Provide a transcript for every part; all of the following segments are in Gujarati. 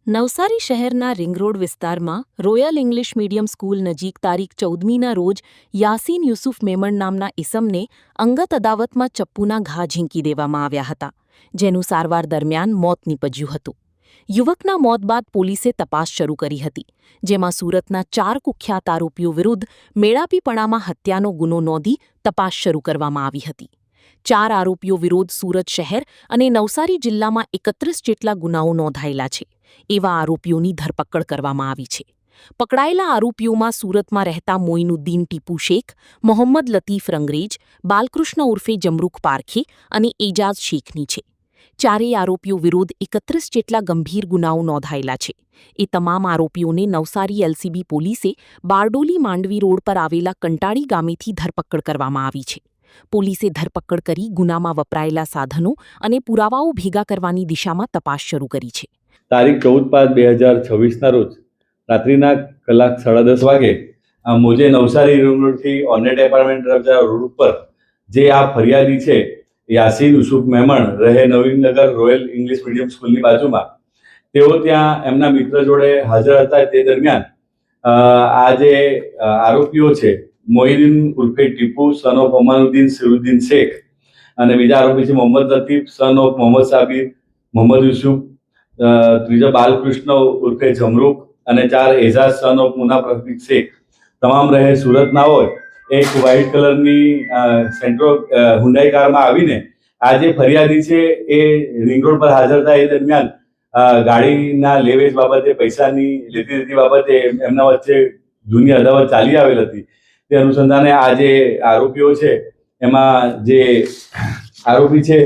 નવસારી શહેરના રિંગ રોડ વિસ્તારમાં રોયલ ઇંગ્લિશ મીડિયમ સ્કૂલ નજીક તારીખ 14મીના રોજ યાસીન યુસુફ મેમણ નામના ઇસમને અંગત અદાવતમાં ચપ્પુના ઘા ઝીંકી દેવામાં આવ્યા હતા, જેનું સારવાર દરમિયાન મોત નીપજ્યું હતું. યુવકના મોત બાદ પોલીસે તપાસ શરૂ કરી હતી, જેમાં સુરતના 4 કુખ્યાત આરોપીઓ વિરુદ્ધ મેળાપીપણામાં હત્યાનો ગુનો નોંધી તપાસ શરૂ કરવામાં આવી હતી. 4 આરોપીઓ વિરુદ્ધ સુરત શહેર અને નવસારી જિલ્લામાં 31 જેટલા ગુનાઓ નોંધાયેલા છે. એવા આરોપીઓની ધરપકડ કરવામાં આવી છે. પકડાયેલા આરોપીઓમાં સુરતમાં રહેતા મોઇનુદ્દીન ટીપુ શેખ, મોહમ્મદ લતીફ રંગરેજ, બાલકૃષ્ણ ઉર્ફે જમરૂખ પારખે અને એજાઝ શેખની છે. ચારેય આરોપીઓ વિરુદ્ધ 31 જેટલા ગંભીર ગુનાઓ નોંધાયેલા છે. એ તમામ આરોપીઓને નવસારી એલસીબી પોલીસે બારડોલી માંડવી રોડ પર આવેલા કંટાળી ગામેથી ધરપકડ કરવામાં આવી છે. પોલીસે ધરપકડ કરી ગુનામાં વપરાયેલા સાધનો અને પુરાવાઓ ભેગા કરવાની દિશામાં તપાસ શરૂ કરી છે. તારીખ 14/5/2026ના રોજ રાત્રિના 10:30 વાગે મોજે નવસારી રોડથી ઓર્નેટ એપાર્ટમેન્ટ રોડ ઉપર જે આ ફરિયાદી છે યાસીન યુસુફ મેમણ રહે નવીનનગર રોયલ ઇંગ્લિશ મીડિયમ સ્કૂલની બાજુમાં, તેઓ ત્યાં એમના મિત્ર જોડે હાજર હતા. તે દરમિયાન આ જે આરોપીઓ છે મોઇનુદ્દીન ઉર્ફે ટીપુ સન ઓફ અમાનુદ્દીન સિરુદ્દીન શેખ અને બીજા આરોપી છે મોહમ્મદ લતીફ સન ઓફ મોહમ્મદ સાબિર મોહમ્મદ યુસુફ, ત્રીજો બાલકૃષ્ણ ઉર્ફે જમરૂખ અને 4 એઝાઝ સન ઓફ મુનાફ રફીક શેખ, તમામ રહે સુરતના હોય. એક વ્હાઇટ કલરની સેન્ટ્રો હુન્ડાઈ કારમાં આવીને આ જે ફરિયાદી છે એ રિંગ રોડ પર હાજર થાય એ દરમિયાન ગાડીના લેવેચ બાબતે, પૈસાની લેતી દેતી બાબતે એમના વચ્ચે જૂની અદાવત ચાલી આવેલ હતી. તે અનુસંધાને આ જે આરોપીઓ છે એમાં જે આરોપી છે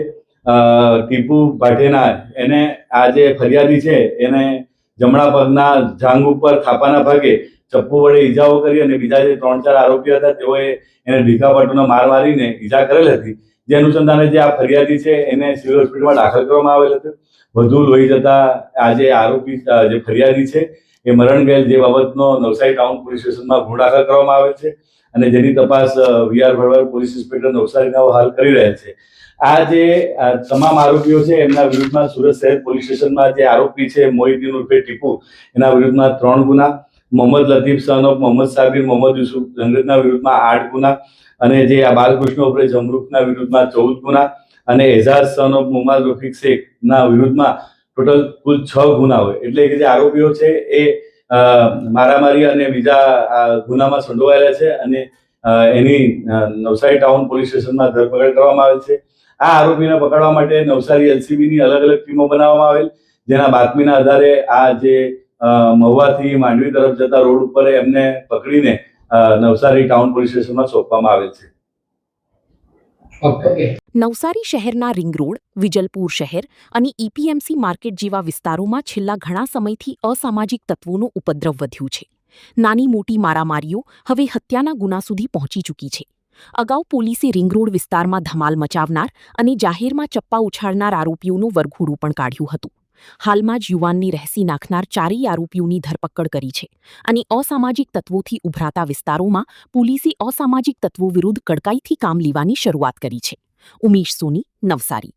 ટીપુ ભાટેના, એને આ જે ફરિયાદી છે એને જમણા પગના જાંઘ ઉપર થાપાના ભાગે ચપ્પુ વડે ઈજાઓ કરી અને બીજા જે 3-4 આરોપીઓ હતા તેઓએ એને ઢીકાપાટુનો માર મારીને ઈજા કરેલ હતી. જે અનુસંધાને જે આ ફરિયાદી છે એને સિવિલ હોસ્પિટલમાં દાખલ કરવામાં આવેલ હતો. વધુ લોહી જતા આ જે આરોપી જે ફરિયાદી છે એ મરણ ગયેલ, જે બાબતનો નવસારી ટાઉન પોલીસ સ્ટેશનમાં ગુનો દાખલ કરવામાં આવેલ છે અને જેની તપાસ વીઆર ભરવાડ પોલીસ ઇન્સ્પેક્ટર નવસારીના હાલ કરી રહ્યા છે. આ જે તમામ આરોપીઓ છે એમના વિરુદ્ધમાં સુરત શહેર પોલીસ સ્ટેશનમાં જે આરોપી છે મોઇનુદ્દીન ઉર્ફે ટીપુ, એના વિરુદ્ધમાં 3 ગુના, મોહમ્મદ લતીફ સન ઓફ મોહમ્મદ સાબિર મોહમ્મદ યુસુફ રંગરેજના વિરુદ્ધમાં 8 ગુના અને જે આ બાલકૃષ્ણ ઉર્ફે જમરૂખના વિરુદ્ધમાં 14 ગુના અને એઝાઝ સન ઓફ મોહમ્મદ રફીક શેખના વિરુદ્ધમાં ટોટલ કુલ 6 ગુના હોય. એટલે કે જે આરોપીઓ છે એ મારામારી અને બીજા ગુનામાં સંડોવાયેલા છે અને એની નવસારી ટાઉન પોલીસ સ્ટેશનમાં ધરપકડ કરવામાં આવેલ છે. આ આરોપીને પકડવા માટે નવસારી એલસીબીની અલગ અલગ ટીમો બનાવવામાં આવેલ, જેના બાતમીના આધારે આ જે મહુવાથી માંડવી તરફ જતા રોડ ઉપર એમને પકડીને નવસારી ટાઉન પોલીસ સ્ટેશનમાં સોંપવામાં આવેલ છે. નવસારી શહેરના રિંગ રોડ, વિજલપુર શહેર અને ઈપીએમસી માર્કેટ જેવા વિસ્તારોમાં છેલ્લા ઘણા સમયથી અસામાજિક તત્વોનું ઉપદ્રવ વધ્યું છે. નાની મોટી મારામારીઓ હવે હત્યાના ગુના સુધી પહોંચી ચૂકી છે. અગાઉ પોલીસે રિંગ રોડ વિસ્તારમાં ધમાલ મચાવનાર અને જાહેરમાં ચપ્પા ઉછાળનાર આરોપીઓનું વરઘોડું પણ કાઢ્યું હતું. હાલમાં જ યુવાનની રહેસી નાખનાર 4 આરોપીઓની ધરપકડ કરી છે અને અસામાજિક તત્વોથી ઉભરાતા વિસ્તારોમાં પોલીસે અસામાજિક તત્વો વિરુદ્ધ કડકાઈથી કામ લેવાની શરૂઆત કરી છે. ઉમેશ સોની, નવસારી.